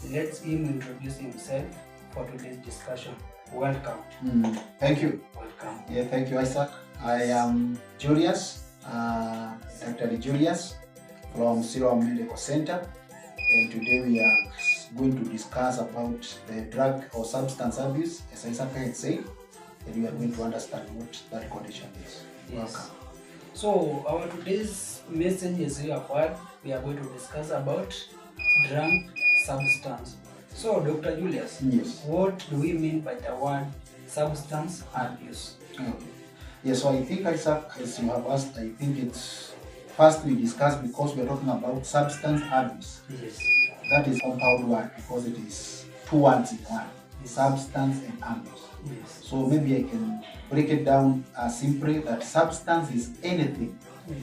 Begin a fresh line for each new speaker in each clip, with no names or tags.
Let him introduce himself for today's discussion. Welcome.
Thank you.
Welcome.
Yeah, thank you, Isaac. I am Julius, Dr. Julius from Siloam Medical Center, and today we are going to discuss about the drug or substance abuse, as Isaac had said, and we are going to understand what that condition is.
Yes.
Welcome.
So our today's message, as you have heard, we are going to discuss about drug substance. So Dr. Julius,
Yes.
what do we mean by the word substance abuse?
Okay. Yes, so I think, Isaac, as you have asked, I think it's first we discuss because we are talking about substance abuse.
Yes.
That is compound word because it is two words in one, substance and abuse.
Yes.
So maybe I can break it down simply that substance is anything,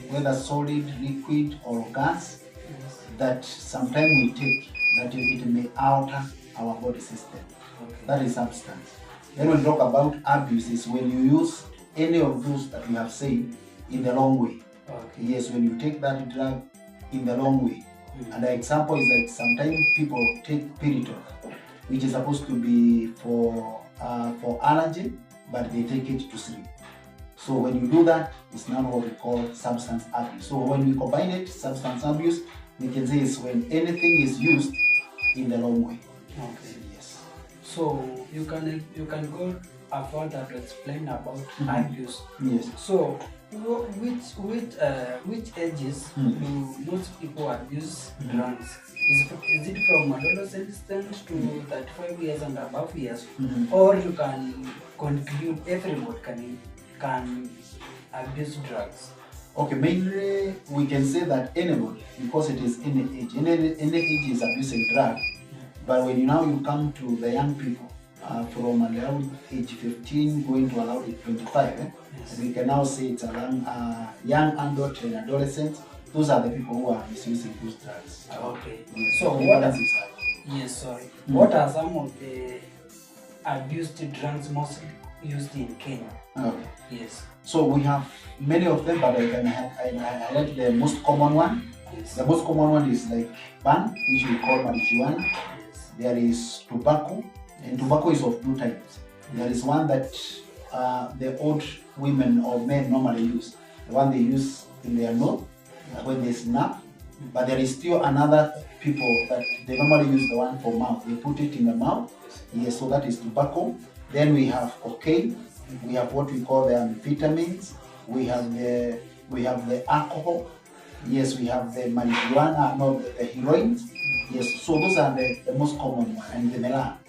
whether solid, liquid or gas,
Yes.
that sometimes we take that it may alter our body system.
Okay.
That is substance. Then when we talk about abuse is when you use any of those that we have said in the wrong way.
Okay.
Yes, when you take that drug in the wrong way. And the example is that sometimes people take Piriton, which is supposed to be for allergy, but they take it to sleep. So when you do that, it's now what we call substance abuse. So when we combine it, substance abuse, we can say is when anything is used in the wrong way.
Okay.
Yes.
So you can go further to explain about abuse.
Yes.
So which ages do most people abuse drugs? Is it from adolescence to 35 years and above years, or you can conclude everybody can abuse drugs?
Okay, mainly we can say that anybody, because it is any age. Any age is abusing drug. But when you come to the young people, from around age 15 going to around age 25,
Yes.
we can now say it's around young adult and adolescents. Those are the people who are misusing those drugs.
Okay.
Yes.
So
the
what
balance is high.
Yes, sorry. What are some of the abused drugs mostly used in Kenya?
Okay.
Yes.
So we have many of them, but I highlight the most common one.
Yes.
The most common one is like pan, which we call marijuana.
Yes.
There is tobacco, and tobacco is of two types. There is one that the old women or men normally use, the one they use in their nose when they snap. But there is still another people that they normally use the one for mouth. They put it in the mouth. Yes, so that is tobacco. Then we have cocaine. We have what we call the amphetamines. We have the alcohol. Yes, we have the marijuana, no, the heroin. Yes, so those are the most common one, and the mela.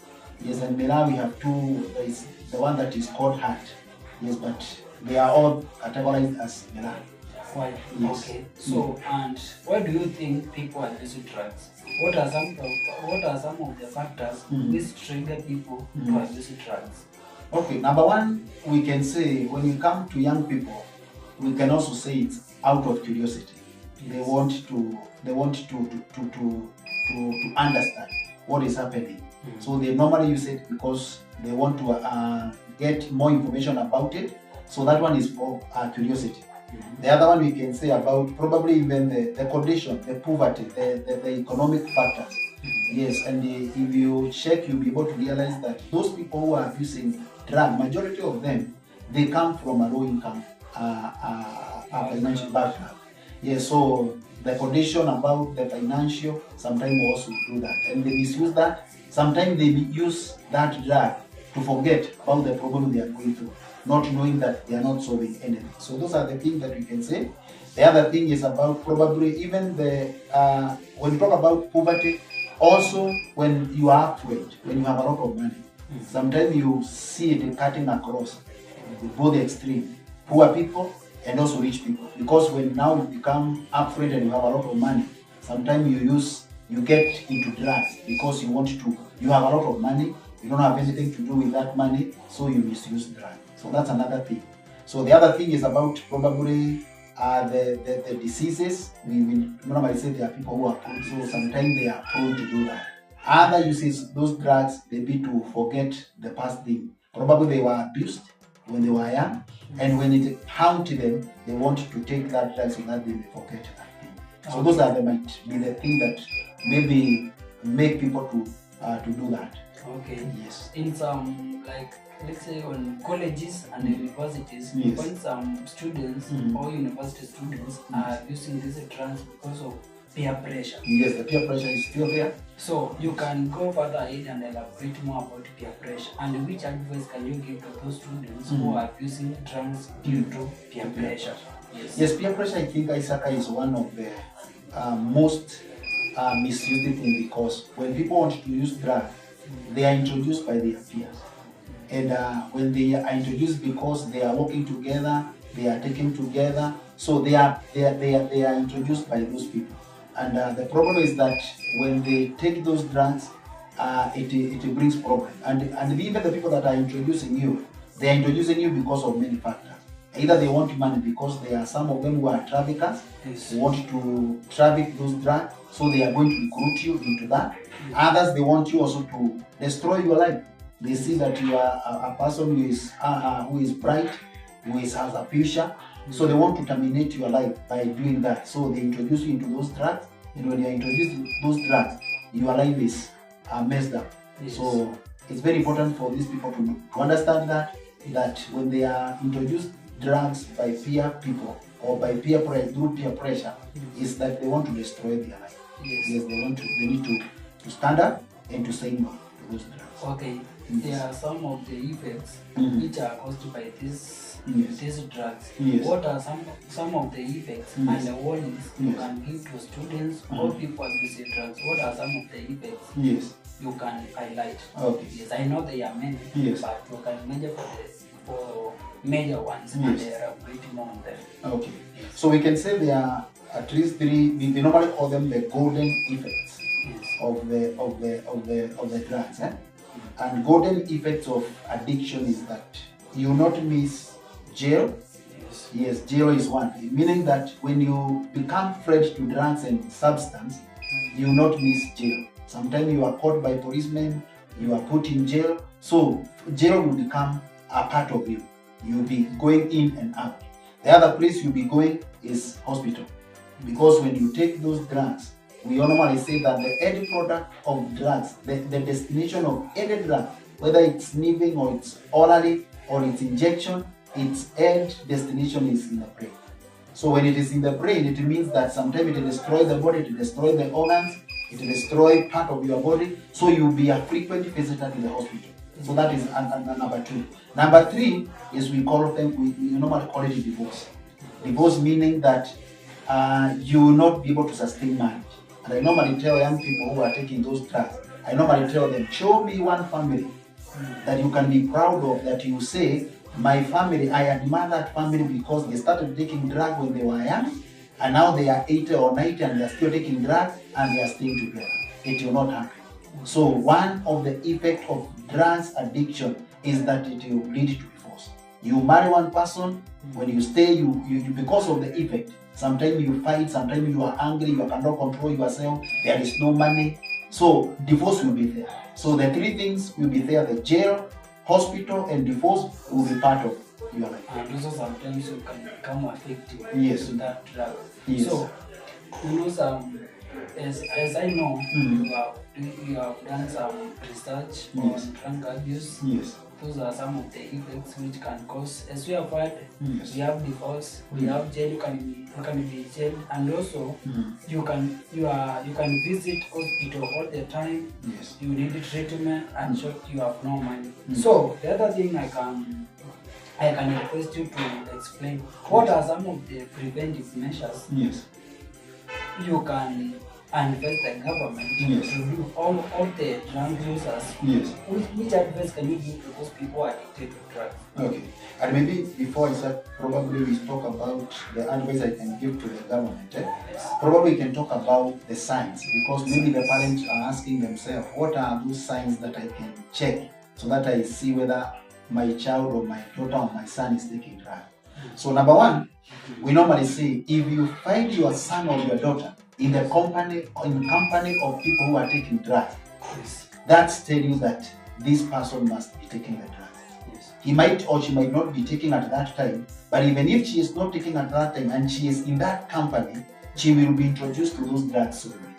Yes, and mela we have two. There is the one that is called heart. Yes, but they are all categorized as mela.
Why?
Yes.
Okay. So, and why do you think people abuse drugs? What are some of the factors which trigger people to abuse drugs?
Okay, number one, we can say when we come to young people, we can also say it's out of curiosity. They want to understand what is happening. So they normally use it because they want to get more information about it. So that one is for curiosity. The other one we can say about probably even the condition, the poverty, the economic factors. Yes, and if you check, you'll be able to realize that those people who are abusing drug, majority of them, they come from a low income financial background. Yes, so the condition about the financial, sometimes also do that. And they misuse that. Sometimes they use that drug to forget about the problem they are going through, not knowing that they are not solving anything. So those are the things that we can say. The other thing is about probably even when you talk about poverty, also when you are afraid, when you have a lot of money, sometimes you see it cutting across both the extreme, poor people and also rich people. Because when now you become afraid and you have a lot of money, sometimes you get into drugs because you have a lot of money, you don't have anything to do with that money, so you misuse drugs. So that's another thing. So the other thing is about probably the diseases. We normally say there are people who are prone, so sometimes they are prone to do that. Other uses those drugs, they be to forget the past thing. Probably they were abused when they were young, and when it haunted them, they want to take that drug so that they may forget that thing. So those might be the thing that maybe make people to do that.
Okay.
Yes.
In some, like, let's say on colleges and universities,
Yes.
when some students or university students are using these drugs because of peer pressure.
Yes, the peer pressure is still there.
So you can go further ahead and elaborate more about peer pressure, and which advice can you give to those students who are using drugs due to peer pressure? Yes.
Yes, peer pressure, I think, Isaka, is one of the most misused thing, because when people want to use drugs, they are introduced by their peers. And when they are introduced because they are working together, they are taken together, so they are introduced by those people. And the problem is that when they take those drugs, it brings problem. And even the people that are introducing you, they are introducing you because of many factors. Either they want money, because there are some of them who are traffickers, who want to traffic those drugs, so they are going to recruit you into that. Others, they want you also to destroy your life. They see that you are a person who is bright, who has a future, so they want to terminate your life by doing that. So they introduce you into those drugs, and when you are introduced to those drugs, your life is messed up.
Yes.
So it's very important for these people to understand that when they are introduced drugs by peer people or by peer pressure, through peer pressure, is that they want to destroy their life.
Yes.
They need to stand up and to say no to those drugs.
Okay.
Yes.
There are some of the effects which are caused by these drugs.
Yes.
What are some of the effects and the warnings you can give to students or people using drugs? What are some of the effects
Yes.
you can highlight?
Okay.
Yes, I know there are many,
Yes.
but you can measure for major ones and elaborate more on them.
Okay. So we can say there are at least three. We normally call them the golden effects
Yes.
of the drugs. And golden effects of addiction is that you will not miss jail.
Yes.
Yes, jail is one thing, meaning that when you become fresh to drugs and substance, you will not miss jail. Sometimes you are caught by policemen, you are put in jail, so jail will become a part of you. You'll be going in and out. The other place you'll be going is hospital, because when you take those drugs, we normally say that the end product of drugs, the destination of any drug, whether it's sniffing or it's orally or it's injection, its end destination is in the brain. So when it is in the brain, it means that sometimes it will destroy the body, it will destroy the organs, it will destroy part of your body, so you'll be a frequent visitor to the hospital. So that is number two. Number three is we normally call it a divorce. Divorce meaning that you will not be able to sustain marriage. And I normally tell young people who are taking those drugs, I normally tell them, show me one family that you can be proud of, that you say, my family, I admire that family because they started taking drugs when they were young, and now they are 80 or 90 and they are still taking drugs and they are staying together. It will not happen. So one of the effects of drugs addiction is that it will lead to divorce. You marry one person, when you stay, you because of the effect, sometimes you fight, sometimes you are angry, you cannot control yourself, there is no money. So divorce will be there. So the three things will be there: the jail, hospital, and divorce will be part of your life.
And also sometimes you can become addicted
Yes.
to that drug.
Yes.
So, you know, as I know, you have done some research
Yes.
on drug abuse.
Yes.
Those are some of the effects which can cause, as we have heard,
Yes.
we have divorce, we have jail, you can be jailed, and also you can visit hospital all the time.
Yes.
You need treatment, and so you have no money. So the other thing I can request you to explain, what are some of the preventive measures
Yes.
you can advise the government
Yes.
to do all the drug users?
Yes.
Which advice can you give to those people addicted to drugs?
Okay. And maybe before I start, probably we talk about the advice I can give to the government. Probably we can talk about the signs, because maybe the parents are asking themselves, what are those signs that I can check so that I see whether my child or my daughter or my son is taking drugs? So number one, we normally say, if you find your son or your daughter in the company of people who are taking drugs,
Yes.
that's telling you that this person must be taking the drugs.
Yes.
He might or she might not be taking at that time, but even if she is not taking at that time and she is in that company, she will be introduced to those drugs soon.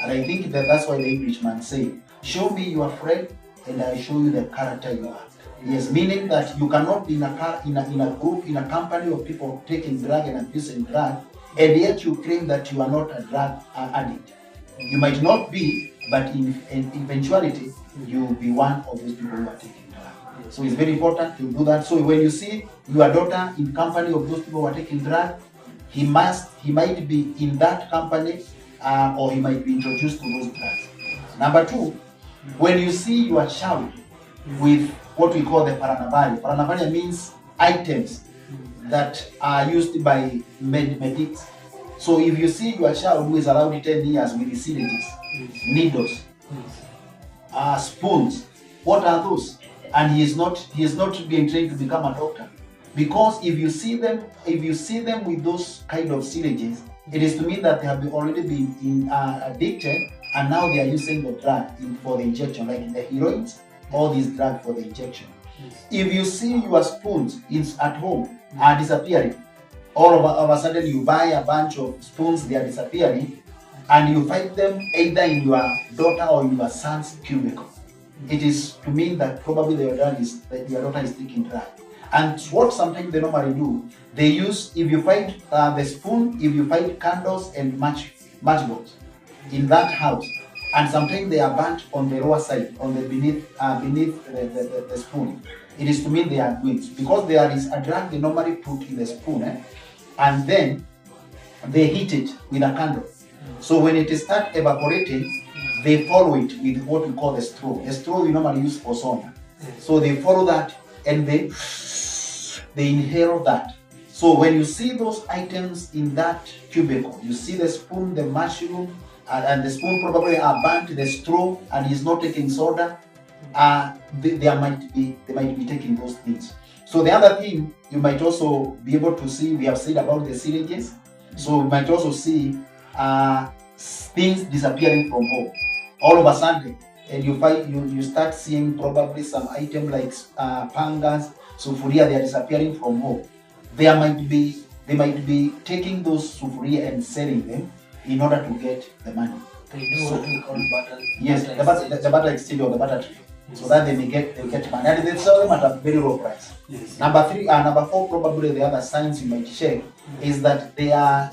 And I think that's why the Englishman say, show me your friend and I'll show you the character you are. Yes, meaning that you cannot be in a group, in a company of people taking drug and abusing drug, and yet you claim that you are not a drug addict. You might not be, but in eventuality, you will be one of those people who are taking drug. So it's very important to do that. So when you see your daughter in company of those people who are taking drug, he might be in that company, or he might be introduced to those drugs. Number two, when you see your child with what we call the paranabalia. Paranabalia means items that are used by medics. So if you see your child who is around 10 years with syringes, needles, spoons, what are those? And he is not being trained to become a doctor. Because if you see them with those kind of syringes, it is to mean that they have already been addicted, and now they are using the drug for the injection, like in the heroines, all these drugs for the injection. If you see your spoons at home are disappearing, all of a sudden you buy a bunch of spoons, they are disappearing, and you find them either in your daughter or in your son's cubicle. It is to mean that probably your daughter is taking drug. And what sometimes they normally do, they use, if you find the spoon, if you find candles and matchbox in that house, and sometimes they are burnt on the lower side, on the beneath the spoon, it is to mean they are doing it. Because there is a drug they normally put in the spoon, and then they heat it with a candle. So when it starts evaporating, they follow it with what we call the straw. The straw we normally use for sauna. So they follow that and they inhale that. So when you see those items in that cubicle, you see the spoon, the mushroom, and the spoon probably are burnt, the straw, and he's not taking soda, they might be taking those things. So the other thing you might also be able to see, we have said about the syringes, so you might also see things disappearing from home all of a sudden, and you start seeing probably some item like pangas, sufuria, they are disappearing from home. They might be taking those sufuria and selling them in order to get the money.
They do what we call butter.
Yes, the butter exchange or the butter trade. Yes. So that they get money, and they sell them at a very low price.
Yes.
Number four, probably the other signs you might check is that they are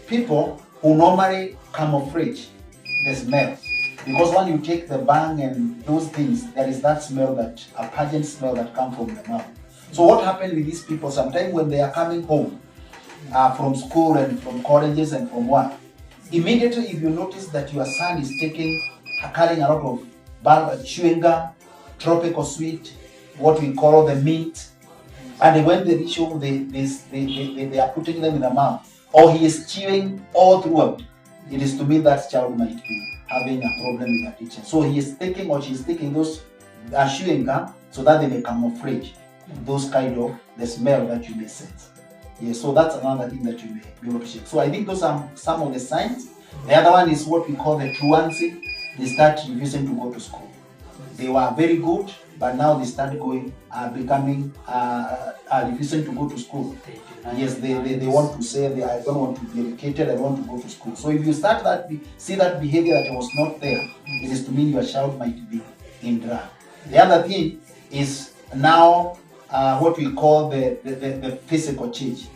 people who normally camouflage the smell. Because when you take the bang and those things, there is that smell, that a pungent smell that comes from the mouth. So what happened with these people, sometimes when they are coming home from school and from colleges and from work, immediately if you notice that your son is carrying a lot of chewing gum, tropical sweet, what we call the mint, and when they reach home, they are putting them in the mouth, or he is chewing all throughout, it is to mean that child might be having a problem with addiction. So he is taking or she is taking those chewing gum so that they may camouflage those kind of the smell that you may sense. Yeah, so that's another thing that you may be able to check. So I think those are some of the signs. The other one is what we call the truancy. They start refusing to go to school. They were very good, but now they start becoming refusing to go to school. Yes, they want to say I don't want to be educated, I want to go to school. So if you see that behavior that was not there, it is to mean your child might be in drug. The other thing is now what we call the physical change.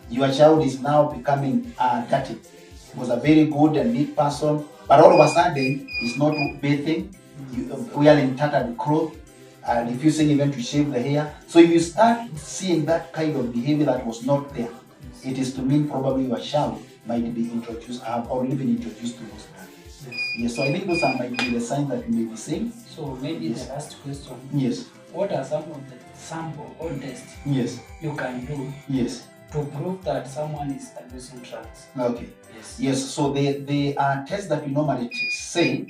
Your child is now becoming dirty. He was a very good and neat person, but all of a sudden he's not bathing, wearing tattered clothes, refusing even to shave the hair. So if you start seeing that kind of behavior that was not there, it is to mean probably your child might be introduced, have already been introduced to those drugs. Yes, so I think those might be the signs that you may be seeing.
So maybe the last question.
Yes.
What are some of the sample or tests you can do to prove that someone is abusing drugs?
Okay. Yes. So they are tests that we normally say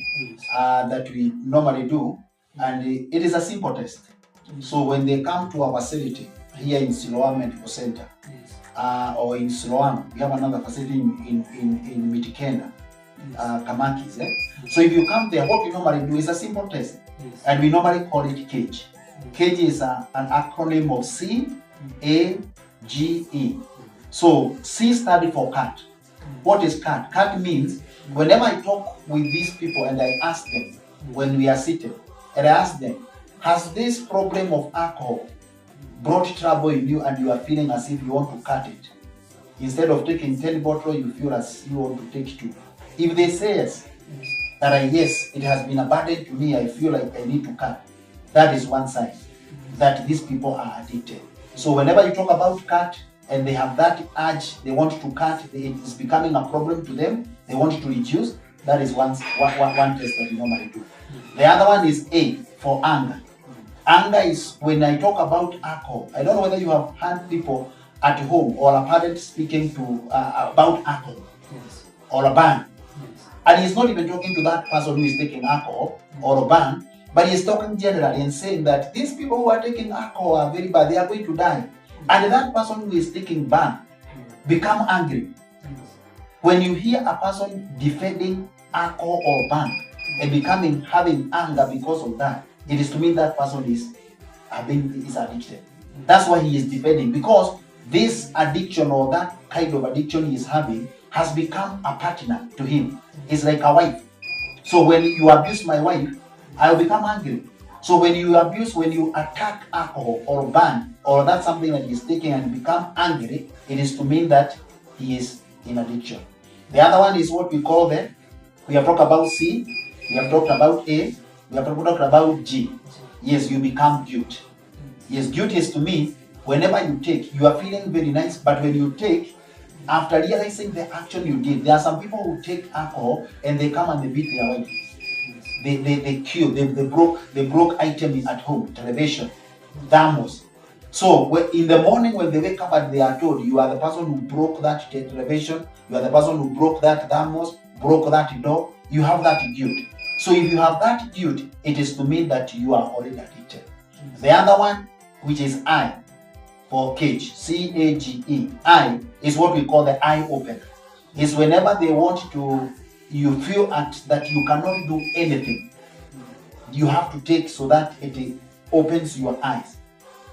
that we normally do, and it is a simple test. So when they come to our facility here in Siloam Medical Center, or in Siloam, we have another facility in Mitikenda, Kamakis. So if you come there, what we normally do is a simple test, and we normally call it CAGE. CAGE is an acronym of C-A-G-E. So C stands for cat. What is cat? Cat means Whenever I talk with these people and I ask them, when we are seated, and I ask them, has this problem of alcohol brought trouble in you and you are feeling as if you want to cut it? Instead of taking 10 bottles, you feel as you want to take 2. If they say yes, that yes, it has been a burden to me, I feel like I need to cut. That is one sign that these people are addicted. So whenever you talk about cut and they have that urge, they want to cut, it is becoming a problem to them, they want to reduce, that is one test that we normally do. The other one is A, for anger. Anger is when I talk about alcohol. I don't know whether you have heard people at home or a parent speaking to about alcohol or a ban. And he's not even talking to that person who is taking alcohol or a ban, but he's talking generally and saying that these people who are taking alcohol are very bad, they are going to die. And that person who is taking ban become angry. When you hear a person defending alcohol or ban and having anger because of that, it is to mean that person is addicted. That's why he is defending, because this addiction or that kind of addiction he is having has become a partner to him. It's like a wife. So when you abuse my wife, I will become angry. So when you attack alcohol or ban, or that's something that he is taking and become angry, it is to mean that he is in addiction. The other one is what we call we have talked about C, we have talked about A, we have talked about G. Yes, you become guilt. Yes, guilt is to mean whenever you take, you are feeling very nice, but when you take, after realizing the action you did, there are some people who take alcohol and they come and they beat their wife. They kill, they broke items at home, television, thermos. So in the morning when they wake up and they are told, you are the person who broke that television, you are the person who broke that thermos, broke that door, you have that guilt. So if you have that guilt, it is to mean that you are already addicted. The other one, which is I, for cage, C-A-G-E, I is what we call the eye opener. It's whenever they want to, you feel that you cannot do anything, you have to take so that it opens your eyes.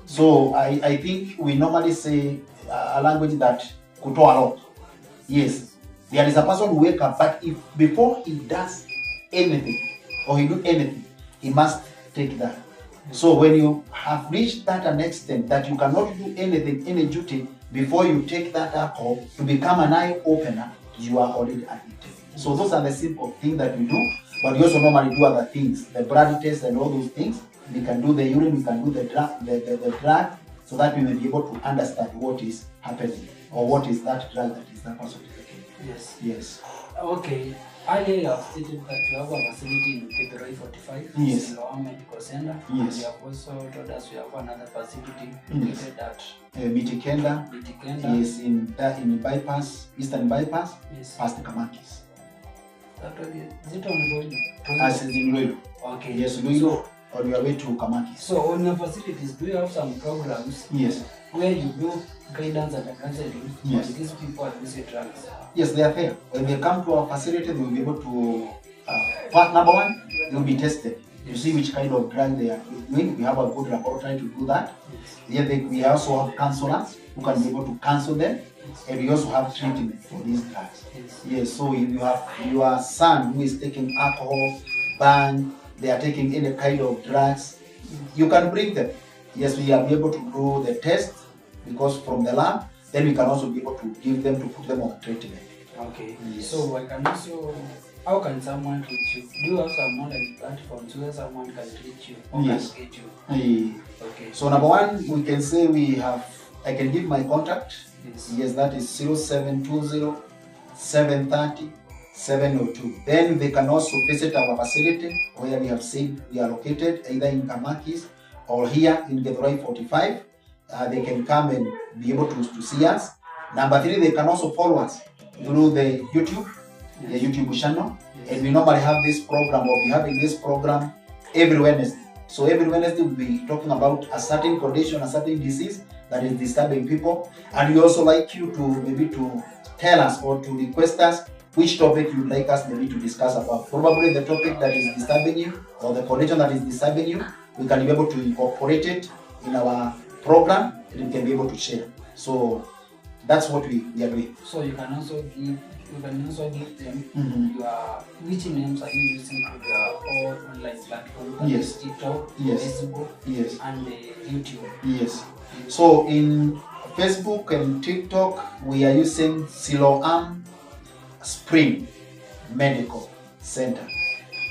So I think we normally say a language that kutoa roho. Yes, there is a person who wake up, but if before he does anything or he do anything, he must take that. So when you have reached that an extent that you cannot do anything, any duty, before you take that alcohol to become an eye opener, you are already addicted. So those are the simple things that we do, but we also normally do other things, the blood test and all those things. We can do the urine, we can do the drug, so that we may be able to understand what is happening or what is that drug that is that person taking.
Yes.
Yes.
Okay. Earlier you have stated that you have a facility in Githurai 45,
yes,
in Loa Medical Center.
Yes.
You have also told us you have another facility located at
Mitikenda. Yes, in bypass, Eastern Bypass,
yes,
past Kamakis.
Is it on Luilu?
As in Luilu.
Okay.
Yes, Luilu, on your way to Kamakis.
So on your facilities, do you have some programs?
Yes.
Where you do guidance and counseling
yes,
for these people abusing drugs?
Yes, they are there. When they come to our facility, they will be able to, number one, they will be tested to see which kind of drug they are doing. We have a good laboratory to do that. Yes. Here we also have counselors who can be able to counsel them, and we also have treatment for these drugs.
Yes.
Yes, so if you have your son who is taking alcohol, ban, they are taking any kind of drugs, you can bring them. Yes, we are able to do the test, because from the lab, then we can also be able to give them, to put them on treatment.
Okay.
Yes.
So I can also, how can someone reach you? Do you have some online platforms where someone can reach you or
yes,
can get you? Okay.
So number one, we can say I can give my contact.
Yes.
Yes, that is 0720 730 702. Then they can also visit our facility where we have said we are located, either in Kamakis or here in Githurai 45. They can come and be able to see us. Number three, they can also follow us through the YouTube, the YouTube channel. Yes. And we normally have this program, or we having this program every Wednesday. So every Wednesday we'll be talking about a certain condition, a certain disease that is disturbing people. And we also like you to maybe to tell us or to request us which topic you'd like us maybe to discuss about. Probably the topic that is disturbing you or the condition that is disturbing you, we can be able to incorporate it in our program and we can be able to share. So That's what we are doing.
So you can also give them
Mhm.
your which names are you using for your all online platform? That
Yes.
is TikTok,
Yes.
Facebook,
Yes.
and YouTube.
Yes. So in Facebook and TikTok, we are using Siloam Spring Medical Center.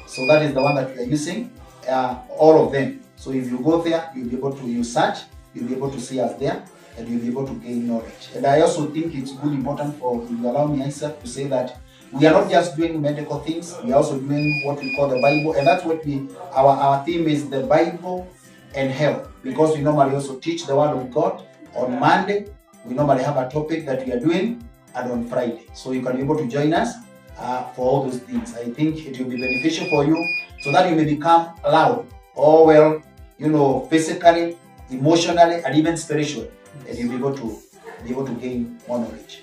So that is the one that we are using, all of them. So if you go there, you'll be able to, you search, you'll be able to see us there, and you'll be able to gain knowledge. And I also think it's good important for, if you allow me, Isaac, to say that we are not just doing medical things, we are also doing what we call the Bible, and that's what our theme is, the Bible and health, because we normally also teach the Word of God on Monday. We normally have a topic that we are doing, and on Friday. So you can be able to join us for all those things. I think it will be beneficial for you, so that you may become loud, or well, physically, emotionally, and even spiritually, and you'll be able to gain more knowledge.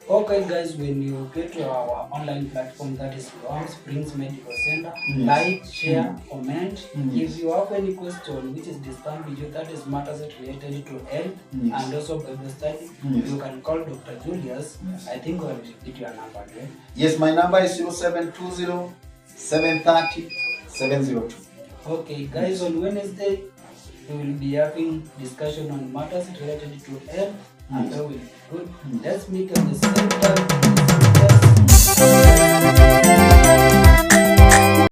Okay, guys, when you get to our online platform, that is Siloam Springs Medical Center,
Yes.
like, share, comment.
Yes.
If you have any question which is disturbing you, that is matters related to health
Yes.
and also Bible study,
Yes.
you can call Dr. Julius.
Yes.
I think I'll repeat your number again.
Yes, my number is 0720 730 702.
Okay, guys, on Wednesday, we will be having discussion on matters related to health, and
Yes.
that will be good.
Yes.
Let's meet on the same time.